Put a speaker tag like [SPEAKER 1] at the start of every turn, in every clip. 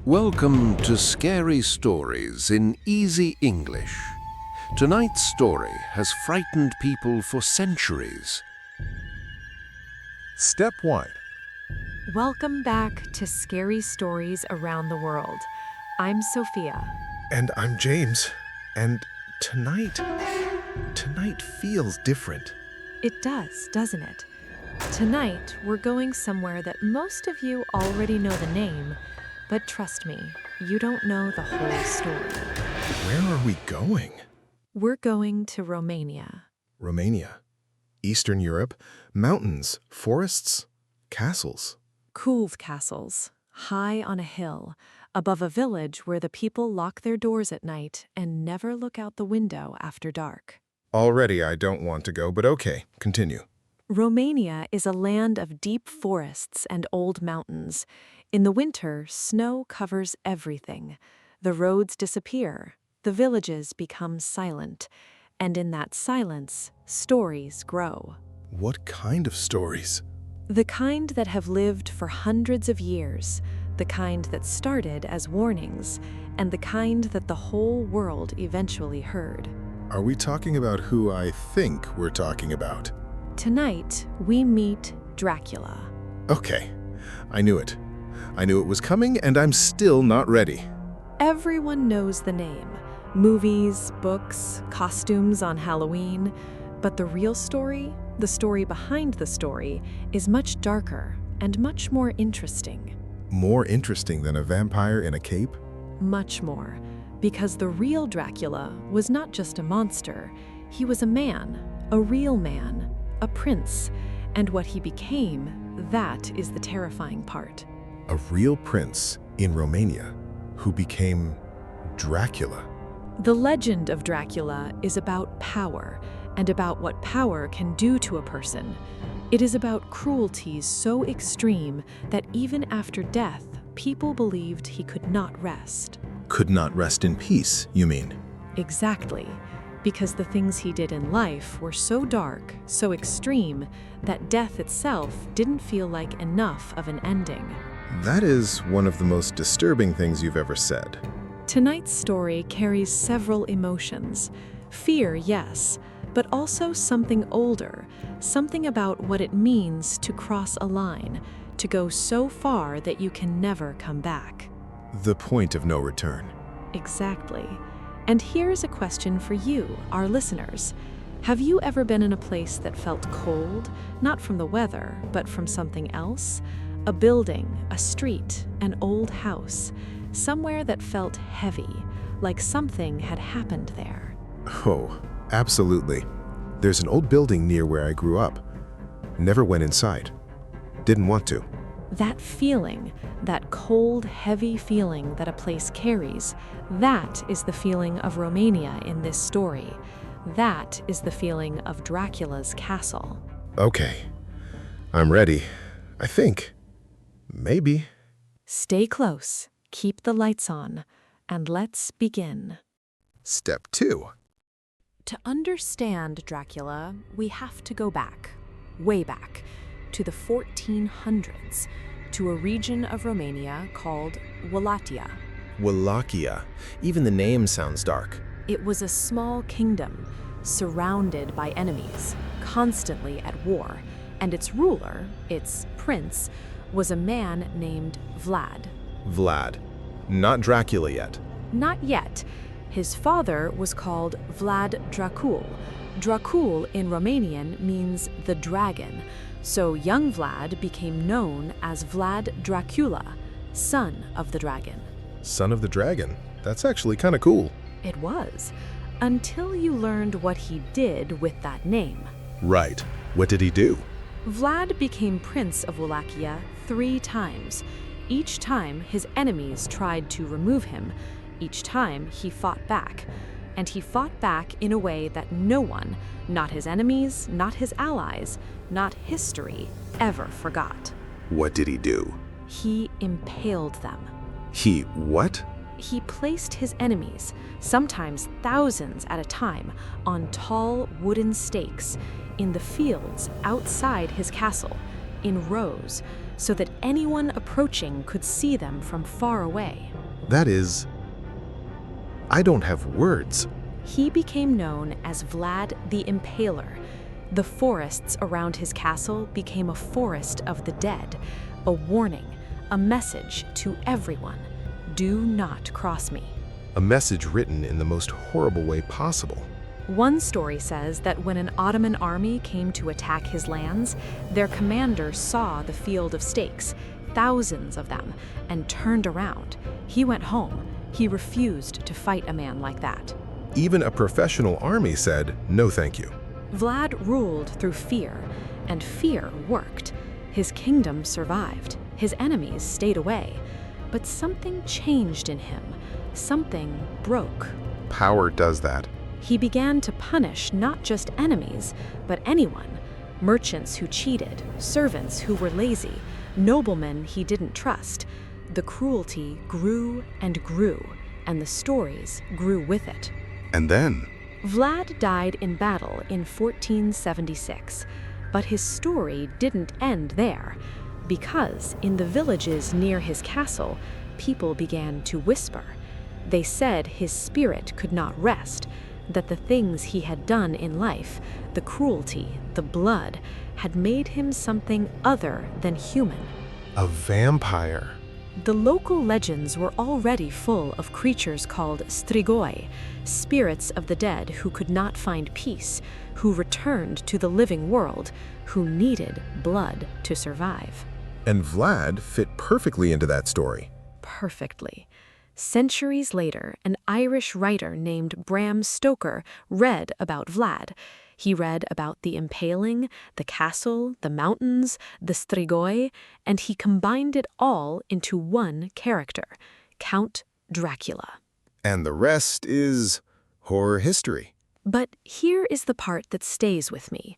[SPEAKER 1] Welcome to Scary Stories in Easy English. Tonight's story has frightened people for centuries.
[SPEAKER 2] Step 1.
[SPEAKER 3] Welcome back to Scary Stories Around the World. I'm Sophia.
[SPEAKER 2] And I'm James. And tonight feels different.
[SPEAKER 3] It does, doesn't it? Tonight, we're going somewhere that most of you already know the name, but trust me, you don't know the whole story.
[SPEAKER 2] Where are we going?
[SPEAKER 3] We're going to Romania.
[SPEAKER 2] Romania. Eastern Europe. Mountains, forests, castles.
[SPEAKER 3] Cool castles, high on a hill, above a village where the people lock their doors at night and never look out the window after dark.
[SPEAKER 2] Already I don't want to go, but okay, continue.
[SPEAKER 3] Romania is a land of deep forests and old mountains. In the winter, snow covers everything. The roads disappear, the villages become silent, and in that silence, stories grow.
[SPEAKER 2] What kind of stories?
[SPEAKER 3] The kind that have lived for hundreds of years, the kind that started as warnings, and the kind that the whole world eventually heard.
[SPEAKER 2] Are we talking about who I think we're talking about?
[SPEAKER 3] Tonight, we meet Dracula.
[SPEAKER 2] Okay, I knew it. I knew it was coming, and I'm still not ready.
[SPEAKER 3] Everyone knows the name. Movies, books, costumes on Halloween. But the real story, the story behind the story, is much darker and much more interesting.
[SPEAKER 2] More interesting than a vampire in a cape?
[SPEAKER 3] Much more. Because the real Dracula was not just a monster. He was a man, a real man, a prince. And what he became, that is the terrifying part.
[SPEAKER 2] A real prince in Romania who became Dracula.
[SPEAKER 3] The legend of Dracula is about power and about what power can do to a person. It is about cruelties so extreme that even after death, people believed he could not rest.
[SPEAKER 2] Could not rest in peace, you mean?
[SPEAKER 3] Exactly, because the things he did in life were so dark, so extreme, that death itself didn't feel like enough of an ending.
[SPEAKER 2] That is one of the most disturbing things you've ever said.
[SPEAKER 3] Tonight's story carries several emotions. Fear, yes, but also something older, something about what it means to cross a line, to go so far that you can never come back.
[SPEAKER 2] The point of no return.
[SPEAKER 3] Exactly. And here's a question for you, our listeners. Have you ever been in a place that felt cold, not from the weather, but from something else? A building, a street, an old house, somewhere that felt heavy, like something had happened there.
[SPEAKER 2] Oh, absolutely. There's an old building near where I grew up. Never went inside. Didn't want to.
[SPEAKER 3] That feeling, that cold, heavy feeling that a place carries, that is the feeling of Romania in this story. That is the feeling of Dracula's castle.
[SPEAKER 2] Okay, I'm ready. I think. Maybe.
[SPEAKER 3] Stay close, keep the lights on, and let's begin.
[SPEAKER 2] Step 2.
[SPEAKER 3] To understand Dracula, we have to go back, way back, to the 1400s, to a region of Romania called Wallachia.
[SPEAKER 4] Wallachia. Even the name sounds dark.
[SPEAKER 3] It was a small kingdom, surrounded by enemies, constantly at war, and its ruler, its prince, was a man named Vlad.
[SPEAKER 4] Vlad. Not Dracula yet.
[SPEAKER 3] Not yet. His father was called Vlad Dracul. Dracul in Romanian means the dragon, so young Vlad became known as Vlad Dracula, son of the dragon.
[SPEAKER 2] Son of the dragon. That's actually kind of cool.
[SPEAKER 3] It was, until you learned what he did with that name.
[SPEAKER 2] Right. What did he do?
[SPEAKER 3] Vlad became Prince of Wallachia 3 times. Each time, his enemies tried to remove him. Each time, he fought back. And he fought back in a way that no one, not his enemies, not his allies, not history, ever forgot.
[SPEAKER 2] What did he do?
[SPEAKER 3] He impaled them.
[SPEAKER 2] He what?
[SPEAKER 3] He placed his enemies, sometimes thousands at a time, on tall wooden stakes in the fields outside his castle. in rows so that anyone approaching could see them from far away.
[SPEAKER 2] That is... I don't have words.
[SPEAKER 3] He became known as Vlad the Impaler. The forests around his castle became a forest of the dead, a warning, a message to everyone: do not cross me.
[SPEAKER 2] A message written in the most horrible way possible.
[SPEAKER 3] One story says that when an Ottoman army came to attack his lands, their commander saw the field of stakes, thousands of them, and turned around. He went home. He refused to fight a man like that.
[SPEAKER 2] Even a professional army said, no thank you.
[SPEAKER 3] Vlad ruled through fear, and fear worked. His kingdom survived. His enemies stayed away. But something changed in him. Something broke.
[SPEAKER 2] Power does that.
[SPEAKER 3] He began to punish not just enemies, but anyone. Merchants who cheated, servants who were lazy, noblemen he didn't trust. The cruelty grew and grew, and the stories grew with it.
[SPEAKER 2] And then?
[SPEAKER 3] Vlad died in battle in 1476, but his story didn't end there, because in the villages near his castle, people began to whisper. They said his spirit could not rest, that the things he had done in life, the cruelty, the blood, had made him something other than human.
[SPEAKER 2] A vampire.
[SPEAKER 3] The local legends were already full of creatures called strigoi, spirits of the dead who could not find peace, who returned to the living world, who needed blood to survive.
[SPEAKER 2] And Vlad fit perfectly into that story.
[SPEAKER 3] Perfectly. Centuries later, an Irish writer named Bram Stoker read about Vlad. He read about the impaling, the castle, the mountains, the strigoi, and he combined it all into one character, Count Dracula.
[SPEAKER 2] And the rest is horror history.
[SPEAKER 3] But here is the part that stays with me.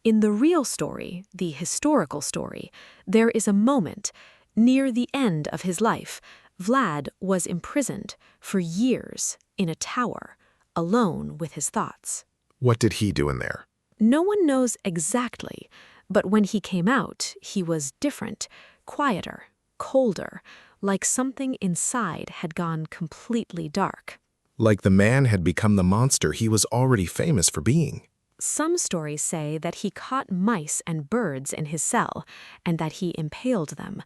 [SPEAKER 3] In the real story, the historical story, there is a moment, near the end of his life, Vlad was imprisoned for years in a tower, alone with his thoughts.
[SPEAKER 2] What did he do in there?
[SPEAKER 3] No one knows exactly, but when he came out, he was different, quieter, colder, like something inside had gone completely dark.
[SPEAKER 4] Like the man had become the monster he was already famous for being.
[SPEAKER 3] Some stories say that he caught mice and birds in his cell, and that he impaled them,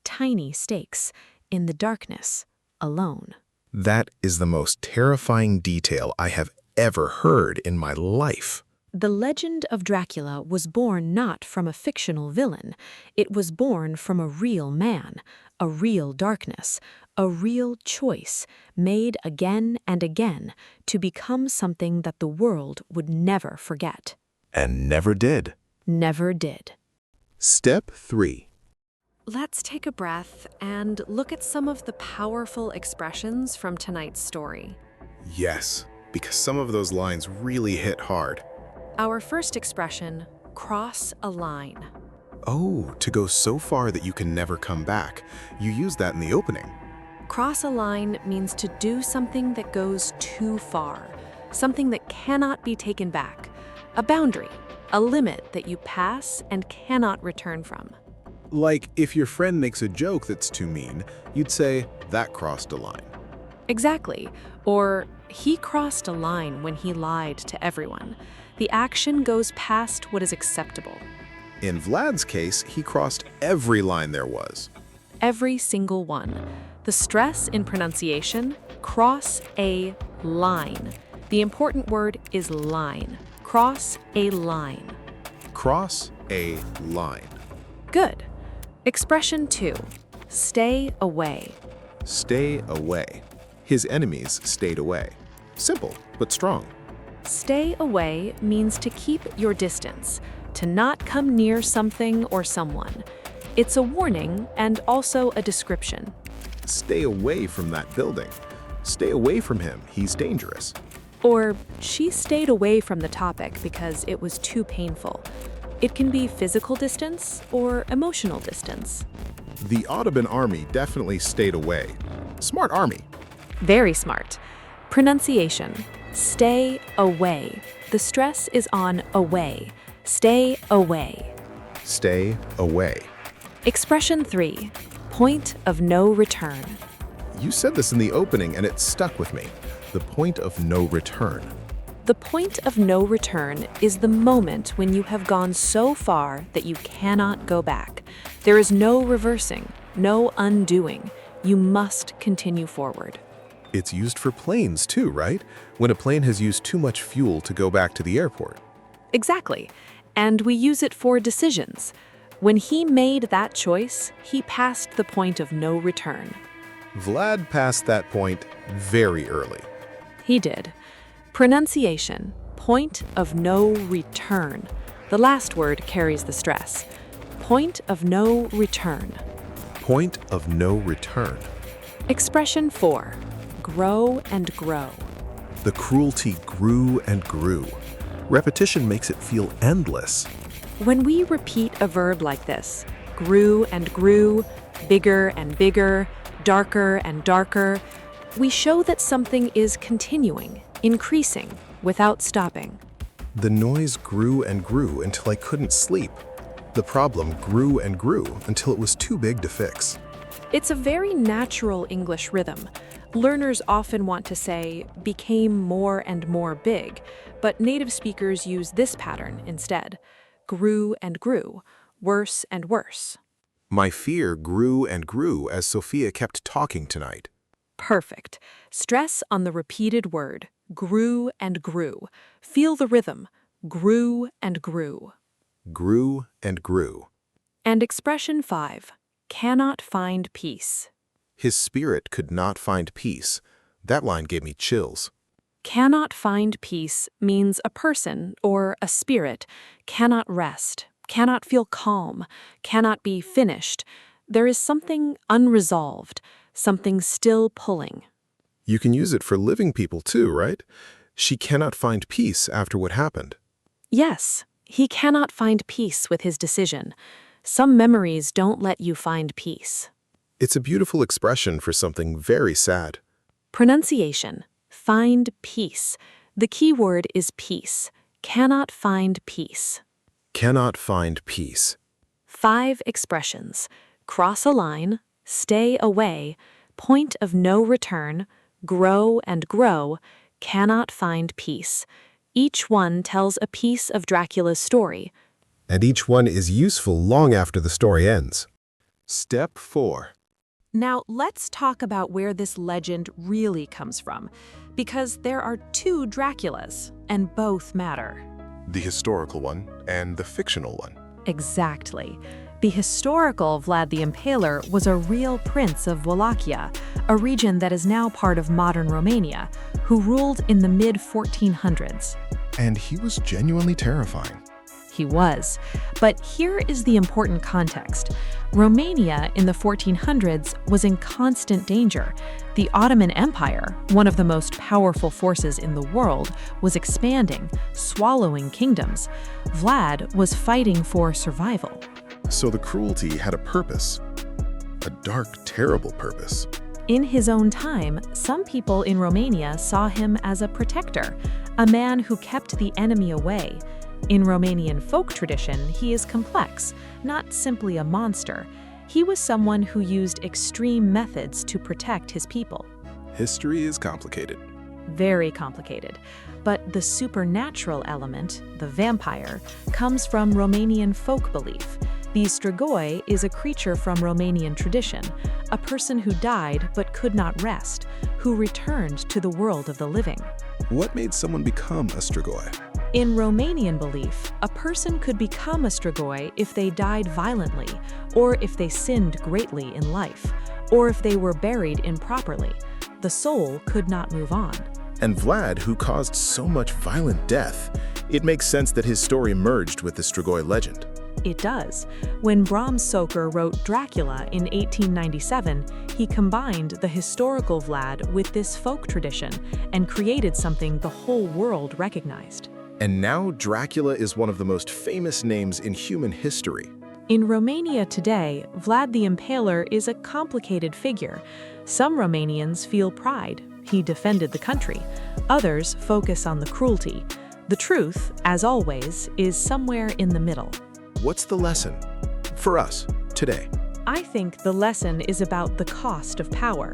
[SPEAKER 3] tiny stakes, in the darkness, alone.
[SPEAKER 4] That is the most terrifying detail I have ever heard in my life.
[SPEAKER 3] The legend of Dracula was born not from a fictional villain. It was born from a real man, a real darkness, a real choice, made again and again to become something that the world would never forget.
[SPEAKER 2] And never did.
[SPEAKER 3] Never did.
[SPEAKER 2] Step 3.
[SPEAKER 3] Let's take a breath and look at some of the powerful expressions from tonight's story.
[SPEAKER 2] Yes, because some of those lines really hit hard.
[SPEAKER 3] Our first expression, cross a line.
[SPEAKER 2] Oh, to go so far that you can never come back. You used that in the opening.
[SPEAKER 3] Cross a line means to do something that goes too far, something that cannot be taken back, a boundary, a limit that you pass and cannot return from.
[SPEAKER 2] Like, if your friend makes a joke that's too mean, you'd say, that crossed a line.
[SPEAKER 3] Exactly. Or, he crossed a line when he lied to everyone. The action goes past what is acceptable.
[SPEAKER 2] In Vlad's case, he crossed every line there was.
[SPEAKER 3] Every single one. The stress in pronunciation, cross a line. The important word is line. Cross a line.
[SPEAKER 2] Cross a line.
[SPEAKER 3] Good. Expression 2, stay away.
[SPEAKER 2] Stay away. His enemies stayed away. Simple, but strong.
[SPEAKER 3] Stay away means to keep your distance, to not come near something or someone. It's a warning and also a description.
[SPEAKER 2] Stay away from that building. Stay away from him. He's dangerous.
[SPEAKER 3] Or, she stayed away from the topic because it was too painful. It can be physical distance or emotional distance.
[SPEAKER 2] The Ottoman army definitely stayed away. Smart army.
[SPEAKER 3] Very smart. Pronunciation, stay away. The stress is on away. Stay away.
[SPEAKER 4] stay away.
[SPEAKER 3] Expression 3. Point of no return.
[SPEAKER 4] You said this in the opening and it stuck with me. The point of no return.
[SPEAKER 3] The point of no return is the moment when you have gone so far that you cannot go back. There is no reversing, no undoing. You must continue forward.
[SPEAKER 4] It's used for planes too, right? When a plane has used too much fuel to go back to the airport.
[SPEAKER 3] Exactly. And we use it for decisions. When he made that choice, he passed the point of no return.
[SPEAKER 4] Vlad passed that point very early.
[SPEAKER 3] He did. Pronunciation, point of no return. The last word carries the stress. Point of no return.
[SPEAKER 4] Point of no return.
[SPEAKER 3] Expression 4. Grow and grow.
[SPEAKER 4] The cruelty grew and grew. Repetition makes it feel endless.
[SPEAKER 3] When we repeat a verb like this, grew and grew, bigger and bigger, darker and darker, we show that something is continuing, increasing, without stopping.
[SPEAKER 4] The noise grew and grew until I couldn't sleep. The problem grew and grew until it was too big to fix.
[SPEAKER 3] It's a very natural English rhythm. Learners often want to say, became more and more big, but native speakers use this pattern instead. Grew and grew, worse and worse.
[SPEAKER 4] My fear grew and grew as Sofia kept talking tonight.
[SPEAKER 3] Perfect. Stress on the repeated word, grew and grew. Feel the rhythm, grew and grew.
[SPEAKER 4] Grew and grew.
[SPEAKER 3] And expression 5, cannot find peace.
[SPEAKER 4] His spirit could not find peace. That line gave me chills.
[SPEAKER 3] Cannot find peace means a person or a spirit cannot rest, cannot feel calm, cannot be finished. There is something unresolved, something still pulling.
[SPEAKER 4] You can use it for living people too, right? She cannot find peace after what happened.
[SPEAKER 3] Yes, he cannot find peace with his decision. Some memories don't let you find peace.
[SPEAKER 4] It's a beautiful expression for something very sad.
[SPEAKER 3] Pronunciation, find peace. The key word is peace. Cannot find peace.
[SPEAKER 4] Cannot find peace.
[SPEAKER 3] 5 expressions: cross a line, stay away, point of no return, grow and grow, cannot find peace. Each one tells a piece of Dracula's story.
[SPEAKER 2] And each one is useful long after the story ends.
[SPEAKER 4] Step 4.
[SPEAKER 3] Now, let's talk about where this legend really comes from, because there are 2 Draculas, and both matter.
[SPEAKER 4] The historical one and the fictional one.
[SPEAKER 3] Exactly. The historical Vlad the Impaler was a real prince of Wallachia, a region that is now part of modern Romania, who ruled in the mid-1400s.
[SPEAKER 4] And he was genuinely terrifying.
[SPEAKER 3] He was. But here is the important context. Romania in the 1400s was in constant danger. The Ottoman Empire, one of the most powerful forces in the world, was expanding, swallowing kingdoms. Vlad was fighting for survival.
[SPEAKER 4] So the cruelty had a purpose. A dark, terrible purpose.
[SPEAKER 3] In his own time, some people in Romania saw him as a protector, a man who kept the enemy away. In Romanian folk tradition, he is complex, not simply a monster. He was someone who used extreme methods to protect his people.
[SPEAKER 4] History is complicated.
[SPEAKER 3] Very complicated. But the supernatural element, the vampire, comes from Romanian folk belief. The strigoi is a creature from Romanian tradition, a person who died but could not rest, who returned to the world of the living.
[SPEAKER 4] What made someone become a strigoi?
[SPEAKER 3] In Romanian belief, a person could become a strigoi if they died violently, or if they sinned greatly in life, or if they were buried improperly. The soul could not move on.
[SPEAKER 4] And Vlad, who caused so much violent death, it makes sense that his story merged with the strigoi legend.
[SPEAKER 3] It does. When Bram Stoker wrote Dracula in 1897, he combined the historical Vlad with this folk tradition and created something the whole world recognized.
[SPEAKER 4] And now Dracula is one of the most famous names in human history.
[SPEAKER 3] In Romania today, Vlad the Impaler is a complicated figure. Some Romanians feel pride. He defended the country. Others focus on the cruelty. The truth, as always, is somewhere in the middle.
[SPEAKER 2] What's the lesson? For us, today.
[SPEAKER 3] I think the lesson is about the cost of power.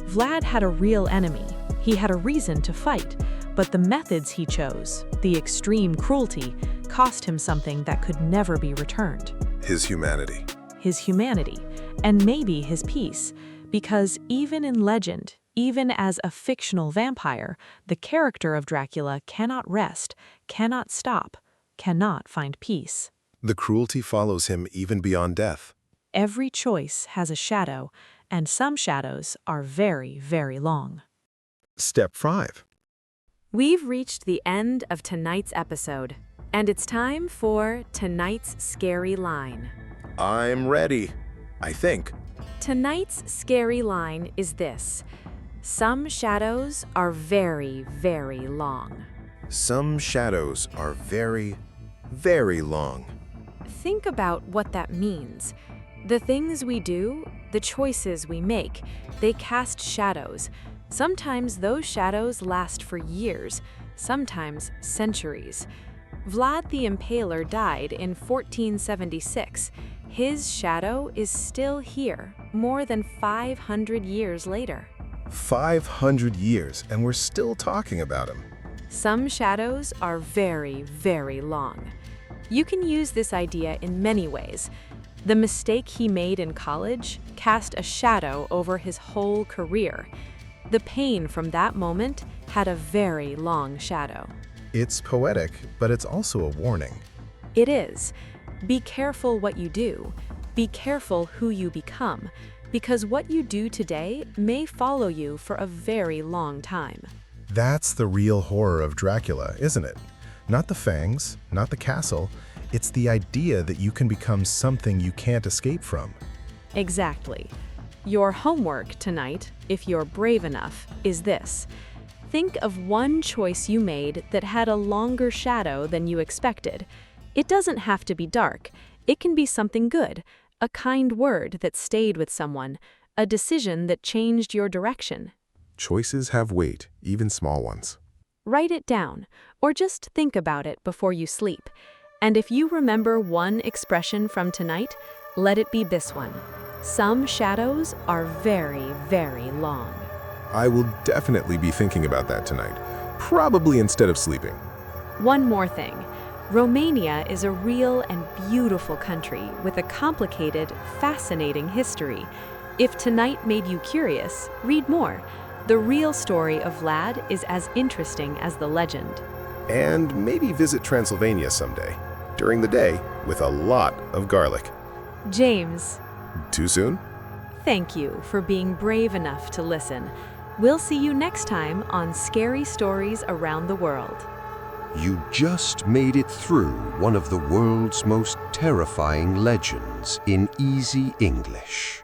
[SPEAKER 3] Vlad had a real enemy. He had a reason to fight, but the methods he chose, the extreme cruelty, cost him something that could never be returned.
[SPEAKER 2] His humanity.
[SPEAKER 3] His humanity, and maybe his peace, because even in legend, even as a fictional vampire, the character of Dracula cannot rest, cannot stop, cannot find peace.
[SPEAKER 2] The cruelty follows him even beyond death.
[SPEAKER 3] Every choice has a shadow, and some shadows are very, very long.
[SPEAKER 2] Step 5.
[SPEAKER 3] We've reached the end of tonight's episode, and it's time for tonight's scary line.
[SPEAKER 2] I'm ready, I think.
[SPEAKER 3] Tonight's scary line is this: some shadows are very, very long.
[SPEAKER 2] Some shadows are very, very long.
[SPEAKER 3] Think about what that means. The things we do, the choices we make, they cast shadows. Sometimes those shadows last for years, sometimes centuries. Vlad the Impaler died in 1476. His shadow is still here, more than 500 years later.
[SPEAKER 2] 500 years, and we're still talking about him.
[SPEAKER 3] Some shadows are very, very long. You can use this idea in many ways. The mistake he made in college cast a shadow over his whole career. The pain from that moment had a very long shadow.
[SPEAKER 4] It's poetic, but it's also a warning.
[SPEAKER 3] It is. Be careful what you do. Be careful who you become, because what you do today may follow you for a very long time.
[SPEAKER 4] That's the real horror of Dracula, isn't it? Not the fangs, not the castle. It's the idea that you can become something you can't escape from.
[SPEAKER 3] Exactly. Your homework tonight, if you're brave enough, is this. Think of one choice you made that had a longer shadow than you expected. It doesn't have to be dark. It can be something good, a kind word that stayed with someone, a decision that changed your direction.
[SPEAKER 2] Choices have weight, even small ones.
[SPEAKER 3] Write it down, or just think about it before you sleep. And if you remember one expression from tonight, let it be this one. Some shadows are very, very long.
[SPEAKER 2] I will definitely be thinking about that tonight, probably instead of sleeping.
[SPEAKER 3] One more thing. Romania is a real and beautiful country with a complicated, fascinating history. If tonight made you curious, read more. The real story of Vlad is as interesting as the legend.
[SPEAKER 2] And maybe visit Transylvania someday, during the day, with a lot of garlic.
[SPEAKER 3] James,
[SPEAKER 2] Too soon?
[SPEAKER 3] thank you for being brave enough to listen. We'll see you next time on Scary Stories Around the World.
[SPEAKER 1] You just made it through one of the world's most terrifying legends in easy English.